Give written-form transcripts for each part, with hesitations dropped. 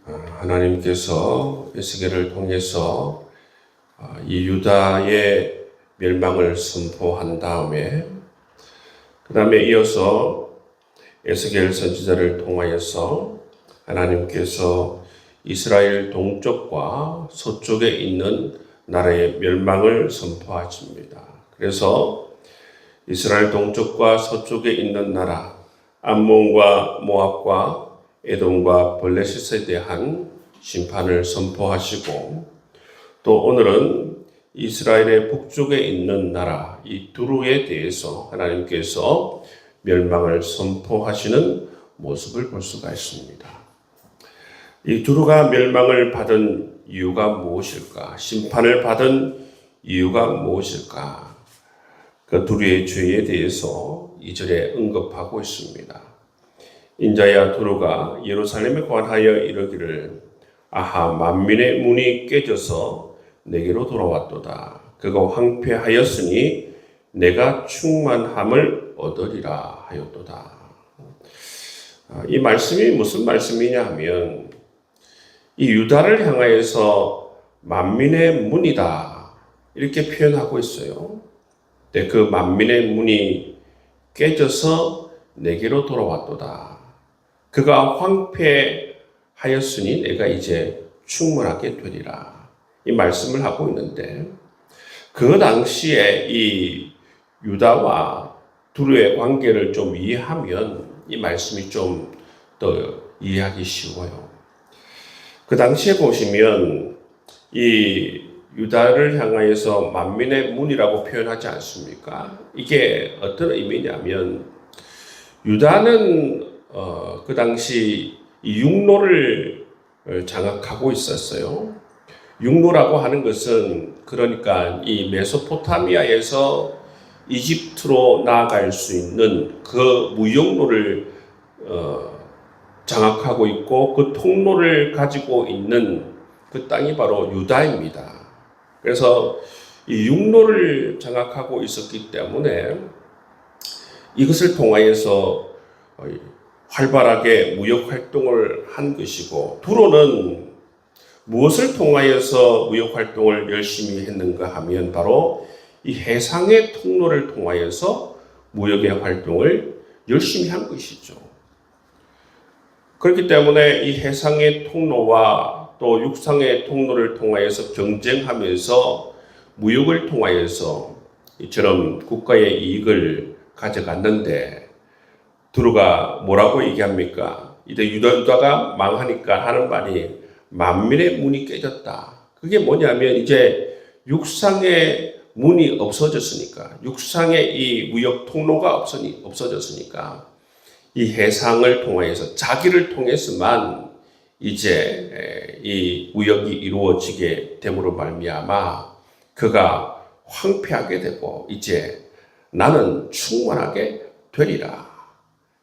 하나님께서 에스겔을 통해서 이 유다의 멸망을 선포한 다음에 그 다음에 이어서 에스겔 선지자를 통하여서 하나님께서 이스라엘 동쪽과 서쪽에 있는 나라의 멸망을 선포하십니다. 그래서 이스라엘 동쪽과 서쪽에 있는 나라 암몬과 모압과 에돔과 블레셋에 대한 심판을 선포하시고 또 오늘은 이스라엘의 북쪽에 있는 나라 이 두루에 대해서 하나님께서 멸망을 선포하시는 모습을 볼 수가 있습니다. 이 두루가 멸망을 받은 이유가 무엇일까? 심판을 받은 이유가 무엇일까? 그 두루의 죄에 대해서 2절에 언급하고 있습니다. 인자야 두루가 예루살렘에 관하여 이르기를 아하 만민의 문이 깨져서 내게로 돌아왔도다. 그가 황폐하였으니 내가 충만함을 얻으리라 하였도다. 이 말씀이 무슨 말씀이냐 하면 이 유다를 향하여서 만민의 문이다 이렇게 표현하고 있어요. 근데 그 만민의 문이 깨져서 내게로 돌아왔도다. 그가 황폐하였으니 내가 이제 충만하게 되리라. 이 말씀을 하고 있는데 그 당시에 이 유다와 두루의 관계를 좀 이해하면 이 말씀이 좀 더 이해하기 쉬워요. 그 당시에 보시면 이 유다를 향하여서 만민의 문이라고 표현하지 않습니까? 이게 어떤 의미냐면 유다는 그 당시 이 육로를 장악하고 있었어요. 육로라고 하는 것은 그러니까 이 메소포타미아에서 이집트로 나아갈 수 있는 그 무역로를 장악하고 있고 그 통로를 가지고 있는 그 땅이 바로 유다입니다. 그래서 이 육로를 장악하고 있었기 때문에 이것을 통하여서 활발하게 무역 활동을 한 것이고 두로는 무엇을 통하여서 무역 활동을 열심히 했는가 하면 바로 이 해상의 통로를 통하여서 무역의 활동을 열심히 한 것이죠. 그렇기 때문에 이 해상의 통로와 또 육상의 통로를 통하여서 경쟁하면서 무역을 통하여서 이처럼 국가의 이익을 가져갔는데 두루가 뭐라고 얘기합니까? 이제 유다가 망하니까 하는 말이 만민의 문이 깨졌다. 그게 뭐냐면 이제 육상의 문이 없어졌으니까 육상의 이 무역 통로가 없어졌으니까 이 해상을 통해서 자기를 통해서만 이제 이 무역이 이루어지게 됨으로 말미암아 그가 황폐하게 되고 이제 나는 충만하게 되리라.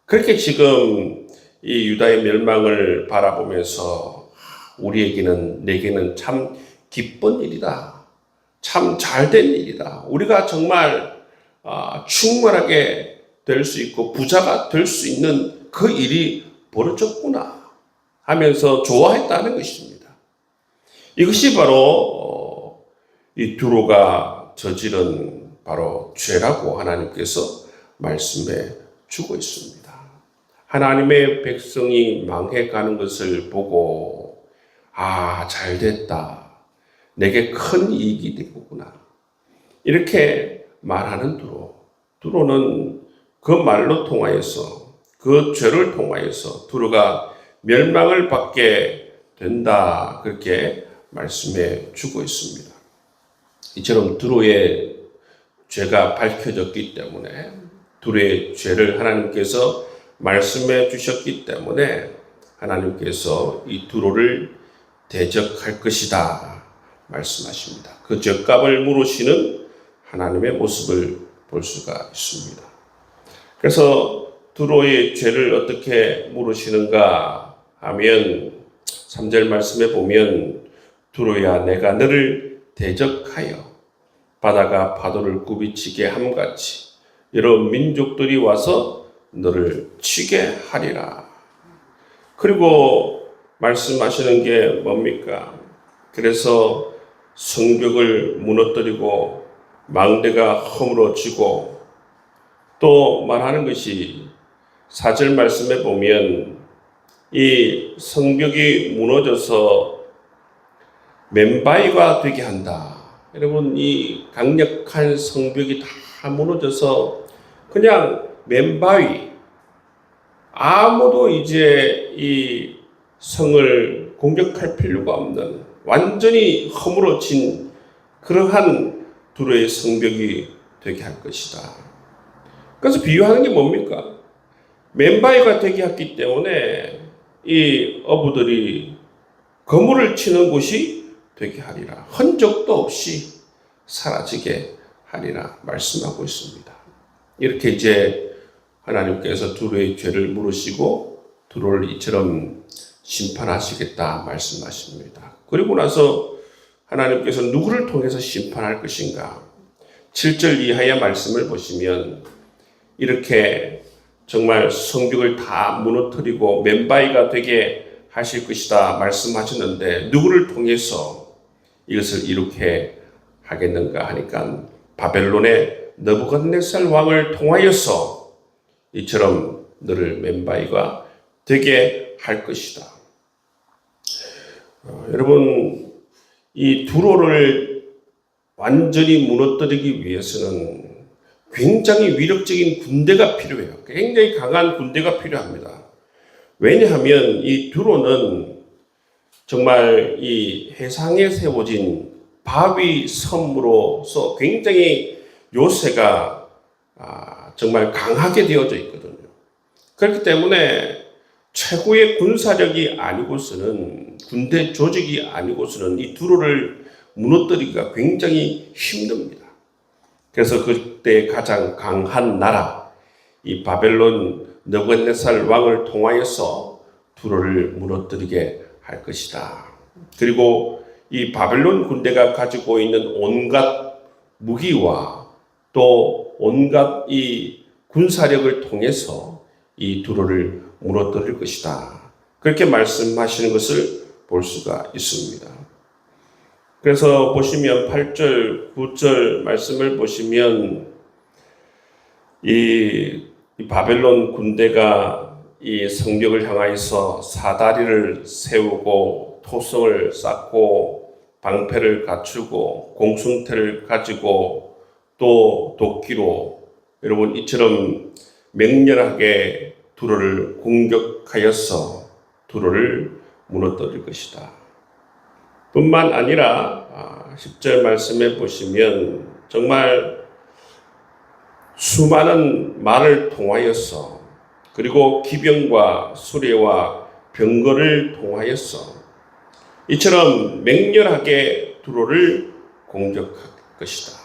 그렇게 지금 이 유다의 멸망을 바라보면서 내게는 참 기쁜 일이다. 참 잘된 일이다. 우리가 정말 충만하게 될 수 있고 부자가 될 수 있는 그 일이 벌어졌구나 하면서 좋아했다는 것입니다. 이것이 바로 이 두로가 저지른 바로 죄라고 하나님께서 말씀해 주고 있습니다. 하나님의 백성이 망해가는 것을 보고 잘됐다. 내게 큰 이익이 되겠구나. 이렇게 말하는 두로. 두로는 그 말로 통하여서 그 죄를 통하여서 두루가 멸망을 받게 된다. 그렇게 말씀해 주고 있습니다. 이처럼 두루의 죄가 밝혀졌기 때문에 두루의 죄를 하나님께서 말씀해 주셨기 때문에 하나님께서 이 두루를 대적할 것이다 말씀하십니다. 그 죗값을 물으시는 하나님의 모습을 볼 수가 있습니다. 그래서 두로의 죄를 어떻게 물으시는가 하면 3절 말씀에 보면 두로야 내가 너를 대적하여 바다가 파도를 굽이치게 함같이 여러 민족들이 와서 너를 치게 하리라. 그리고 말씀하시는 게 뭡니까? 그래서 성벽을 무너뜨리고 망대가 허물어지고, 또 말하는 것이 4절 말씀에 보면 이 성벽이 무너져서 맨바위가 되게 한다. 여러분, 이 강력한 성벽이 다 무너져서 그냥 맨바위, 아무도 이제 이 성을 공격할 필요가 없는 완전히 허물어진 그러한 두로의 성벽이 되게 할 것이다. 그래서 비유하는 게 뭡니까? 맨바위가 되게 했기 때문에 이 어부들이 거물을 치는 곳이 되게 하리라. 흔적도 없이 사라지게 하리라 말씀하고 있습니다. 이렇게 이제 하나님께서 두로의 죄를 물으시고 두로를 이처럼 심판하시겠다 말씀하십니다. 그리고 나서 하나님께서 누구를 통해서 심판할 것인가? 7절 이하의 말씀을 보시면 이렇게 정말 성벽을 다 무너뜨리고 맨바위가 되게 하실 것이다 말씀하셨는데, 누구를 통해서 이것을 이렇게 하겠는가 하니까 바벨론의 느부갓네살 왕을 통하여서 이처럼 너를 맨바위가 되게 할 것이다. 여러분, 이 두로를 완전히 무너뜨리기 위해서는 굉장히 위력적인 군대가 필요해요. 굉장히 강한 군대가 필요합니다. 왜냐하면 이 두로는 정말 이 해상에 세워진 바위 섬으로서 굉장히 요새가 정말 강하게 되어져 있거든요. 그렇기 때문에 최고의 군사력이 아니고서는, 군대 조직이 아니고서는 이 두로를 무너뜨리기가 굉장히 힘듭니다. 그래서 그때 가장 강한 나라, 이 바벨론 느부갓네살 왕을 통하여서 두로를 무너뜨리게 할 것이다. 그리고 이 바벨론 군대가 가지고 있는 온갖 무기와 또 온갖 이 군사력을 통해서 이 두로를 무너뜨릴 것이다. 그렇게 말씀하시는 것을 볼 수가 있습니다. 그래서 보시면 8절, 9절 말씀을 보시면 이 바벨론 군대가 이 성벽을 향하여서 사다리를 세우고 토성을 쌓고 방패를 갖추고 공sun태를 가지고 또 도끼로, 여러분 이처럼 맹렬하게 두로를 공격하여서 두로를 무너뜨릴 것이다. 뿐만 아니라 10절 말씀에 보시면 정말 수많은 말을 통하여서, 그리고 기병과 수레와 병거를 통하여서 이처럼 맹렬하게 두로를 공격할 것이다.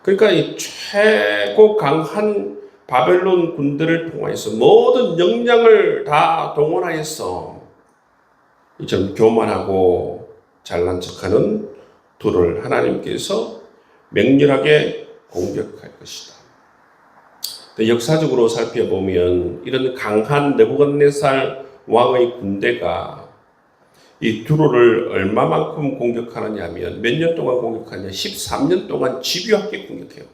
그러니까 이 최고 강한 바벨론 군대를 통하여서 모든 역량을 다 동원하여서 이처럼 교만하고 잘난 척하는 두로를 하나님께서 맹렬하게 공격할 것이다. 역사적으로 살펴보면 이런 강한 느부갓네살 왕의 군대가 이 두로를 얼마만큼 공격하느냐 하면, 몇 년 동안 공격하냐? 13년 동안 집요하게 공격해요.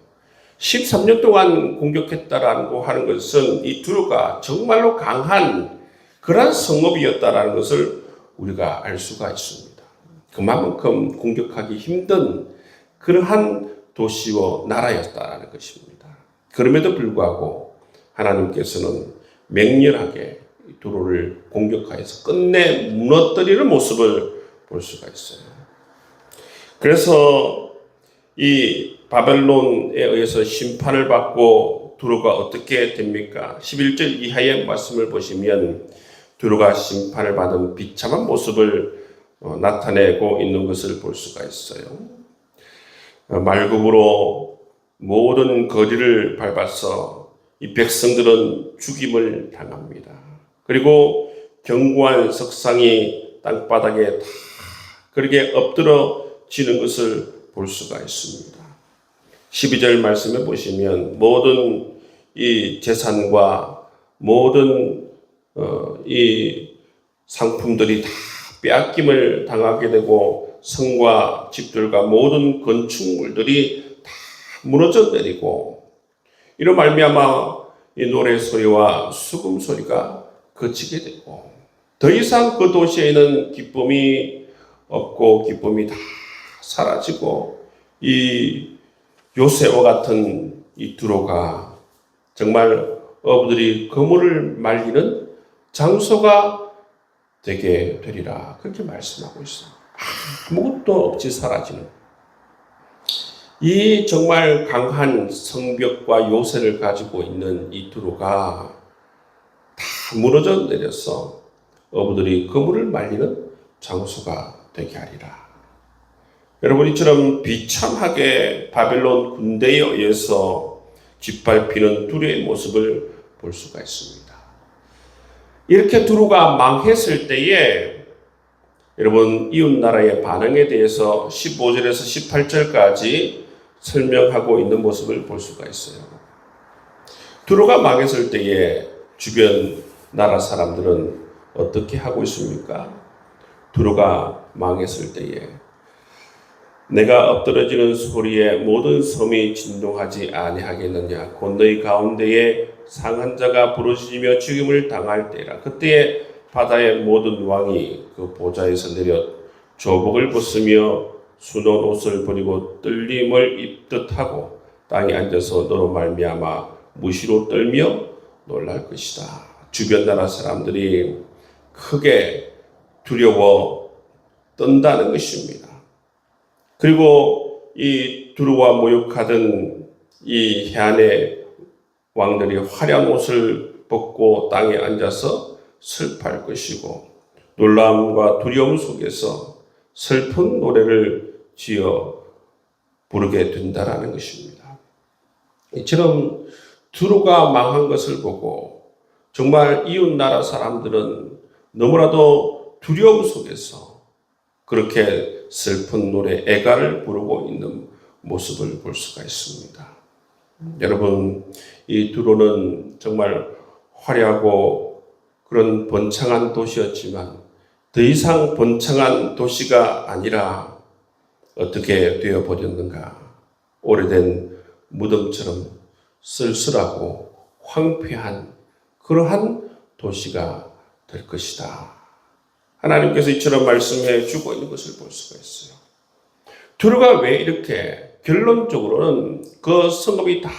13년 동안 공격했다라고 하는 것은 이 두로가 정말로 강한 그러한 성읍이었다라는 것을 우리가 알 수가 있습니다. 그만큼 공격하기 힘든 그러한 도시와 나라였다라는 것입니다. 그럼에도 불구하고 하나님께서는 맹렬하게 두로를 공격하여서 끝내 무너뜨리는 모습을 볼 수가 있어요. 그래서 이 바벨론에 의해서 심판을 받고 두로가 어떻게 됩니까? 11절 이하의 말씀을 보시면 두로가 심판을 받은 비참한 모습을 나타내고 있는 것을 볼 수가 있어요. 말굽으로 모든 거리를 밟아서 이 백성들은 죽임을 당합니다. 그리고 견고한 석상이 땅바닥에 다 그렇게 엎드러지는 것을 볼 수가 있습니다. 12절 말씀에 보시면 모든 이 재산과 모든 이 상품들이 다 빼앗김을 당하게 되고 성과 집들과 모든 건축물들이 다 무너져 내리고 이로 말미암아 이 노래 소리와 수금 소리가 그치게 되고 더 이상 그 도시에는 기쁨이 없고 기쁨이 다 사라지고 이 요새와 같은 이 두로가 정말 어부들이 그물을 말리는 장소가 되게 되리라 그렇게 말씀하고 있습니다. 아무것도 없이 사라지는 이 정말 강한 성벽과 요새를 가지고 있는 이 두로가 다 무너져 내려서 어부들이 그물을 말리는 장소가 되게 하리라. 여러분 이처럼 비참하게 바벨론 군대에 의해서 짓밟히는 두로의 모습을 볼 수가 있습니다. 이렇게 두로가 망했을 때에 여러분 이웃나라의 반응에 대해서 15절에서 18절까지 설명하고 있는 모습을 볼 수가 있어요. 두로가 망했을 때에 주변 나라 사람들은 어떻게 하고 있습니까? 두로가 망했을 때에 내가 엎드러지는 소리에 모든 섬이 진동하지 아니하겠느냐. 곧 너희 가운데에 상한 자가 부르짖으며 죽임을 당할 때라. 그때에 바다의 모든 왕이 그 보좌에서 내려 조복을 벗으며 수놓은 옷을 버리고 떨림을 입듯 하고 땅에 앉아서 너로 말미암아 무시로 떨며 놀랄 것이다. 주변 나라 사람들이 크게 두려워 떤다는 것입니다. 그리고 이 두루와 모욕하던 이 해안의 왕들이 화려한 옷을 벗고 땅에 앉아서 슬퍼할 것이고 놀라움과 두려움 속에서 슬픈 노래를 지어 부르게 된다라는 것입니다. 이처럼 두루가 망한 것을 보고 정말 이웃 나라 사람들은 너무나도 두려움 속에서 그렇게 슬픈 노래 애가를 부르고 있는 모습을 볼 수가 있습니다. 여러분 이 두로는 정말 화려하고 그런 번창한 도시였지만 더 이상 번창한 도시가 아니라 어떻게 되어버렸는가. 오래된 무덤처럼 쓸쓸하고 황폐한 그러한 도시가 될 것이다. 하나님께서 이처럼 말씀해 주고 있는 것을 볼 수가 있어요. 두루가 왜 이렇게 결론적으로는 그 성읍이 다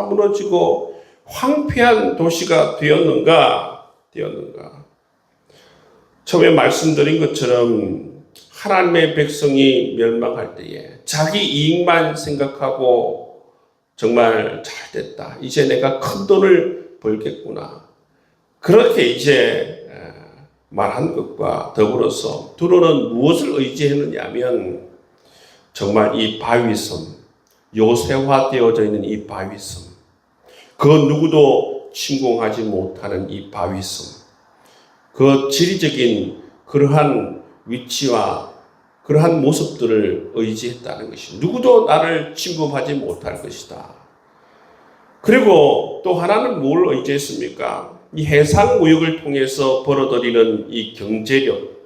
무너지고 황폐한 도시가 되었는가? 처음에 말씀드린 것처럼 하나님의 백성이 멸망할 때에 자기 이익만 생각하고 정말 잘 됐다. 이제 내가 큰 돈을 벌겠구나. 그렇게 이제 말한 것과 더불어서 두로는 무엇을 의지했느냐 하면 정말 이 바위섬, 요새화되어져 있는 이 바위섬, 그 누구도 침공하지 못하는 이 바위섬, 그 지리적인 그러한 위치와 그러한 모습들을 의지했다는 것이 누구도 나를 침범하지 못할 것이다. 그리고 또 하나는 뭘 의지했습니까? 이 해상 무역을 통해서 벌어들이는 이 경제력.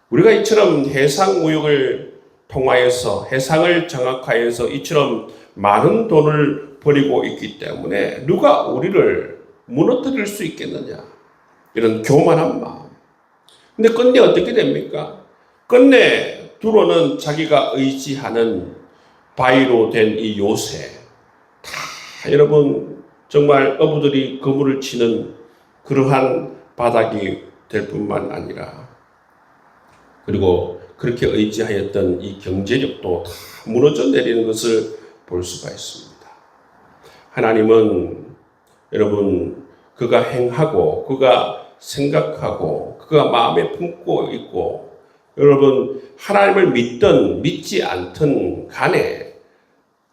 우리가 이처럼 해상 무역을 통하여서 해상을 장악하여서 이처럼 많은 돈을 벌이고 있기 때문에 누가 우리를 무너뜨릴 수 있겠느냐. 이런 교만한 마음. 근데 끝내 어떻게 됩니까? 끝내 두로는 자기가 의지하는 바위로 된 이 요새. 다 여러분 정말 어부들이 그물을 치는 그러한 바닥이 될 뿐만 아니라 그리고 그렇게 의지하였던 이 경제력도 다 무너져 내리는 것을 볼 수가 있습니다. 하나님은 여러분 그가 행하고 그가 생각하고 그가 마음에 품고 있고 여러분 하나님을 믿든 믿지 않든 간에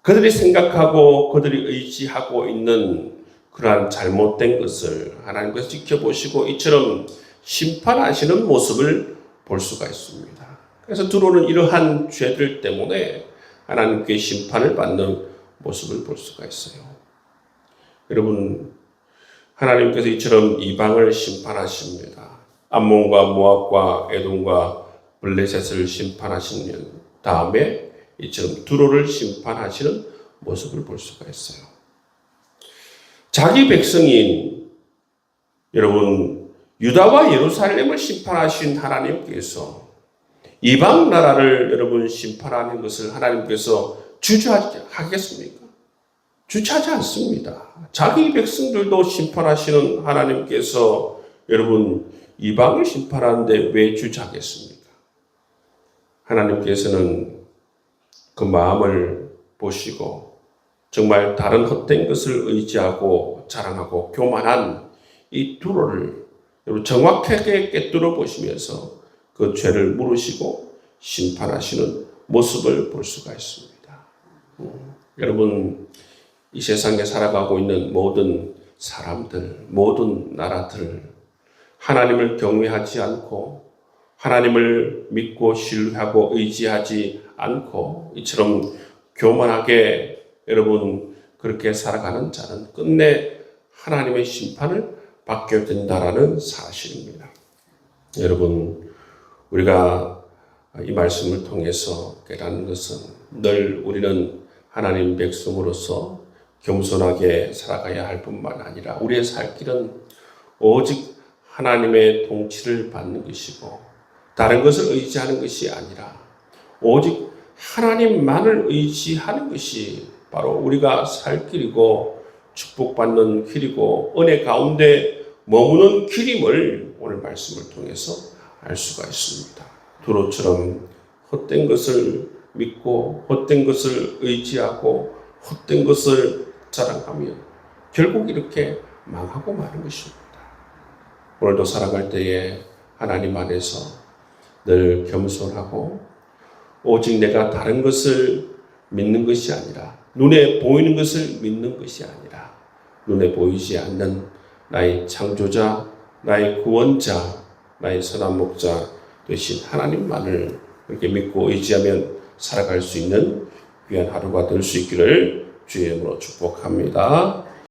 그들이 생각하고 그들이 의지하고 있는 그러한 잘못된 것을 하나님께서 지켜보시고 이처럼 심판하시는 모습을 볼 수가 있습니다. 그래서 두로는 이러한 죄들 때문에 하나님께 심판을 받는 모습을 볼 수가 있어요. 여러분 하나님께서 이처럼 이방을 심판하십니다. 암몬과 모압과 에돔과 블레셋을 심판하신 다음에 이처럼 두로를 심판하시는 모습을 볼 수가 있어요. 자기 백성인 여러분 유다와 예루살렘을 심판하신 하나님께서 이방 나라를 여러분 심판하는 것을 하나님께서 주저하겠습니까? 주저하지 않습니다. 자기 백성들도 심판하시는 하나님께서 여러분 이방을 심판하는데 왜 주저하겠습니까? 하나님께서는 그 마음을 보시고 정말 다른 헛된 것을 의지하고 자랑하고 교만한 이 두로를 여러분 정확하게 꿰뚫어 보시면서 그 죄를 물으시고 심판하시는 모습을 볼 수가 있습니다. 여러분 이 세상에 살아가고 있는 모든 사람들, 모든 나라들 하나님을 경외하지 않고 하나님을 믿고 신뢰하고 의지하지 않고 이처럼 교만하게 여러분 그렇게 살아가는 자는 끝내 하나님의 심판을 받게 된다라는 사실입니다. 여러분 우리가 이 말씀을 통해서 깨닫는 것은 늘 우리는 하나님 백성으로서 겸손하게 살아가야 할 뿐만 아니라 우리의 살 길은 오직 하나님의 통치를 받는 것이고 다른 것을 의지하는 것이 아니라 오직 하나님만을 의지하는 것이 바로 우리가 살 길이고 축복받는 길이고 은혜 가운데 머무는 길임을 오늘 말씀을 통해서 알 수가 있습니다. 두로처럼 헛된 것을 믿고 헛된 것을 의지하고 헛된 것을 자랑하며 결국 이렇게 망하고 마는 것입니다. 오늘도 살아갈 때에 하나님 안에서 늘 겸손하고 오직 내가 다른 것을 믿는 것이 아니라 눈에 보이는 것을 믿는 것이 아니라 눈에 보이지 않는 나의 창조자, 나의 구원자, 나의 선한 목자 되신 하나님만을 그렇게 믿고 의지하면 살아갈 수 있는 귀한 하루가 될 수 있기를 주의 이름으로 축복합니다.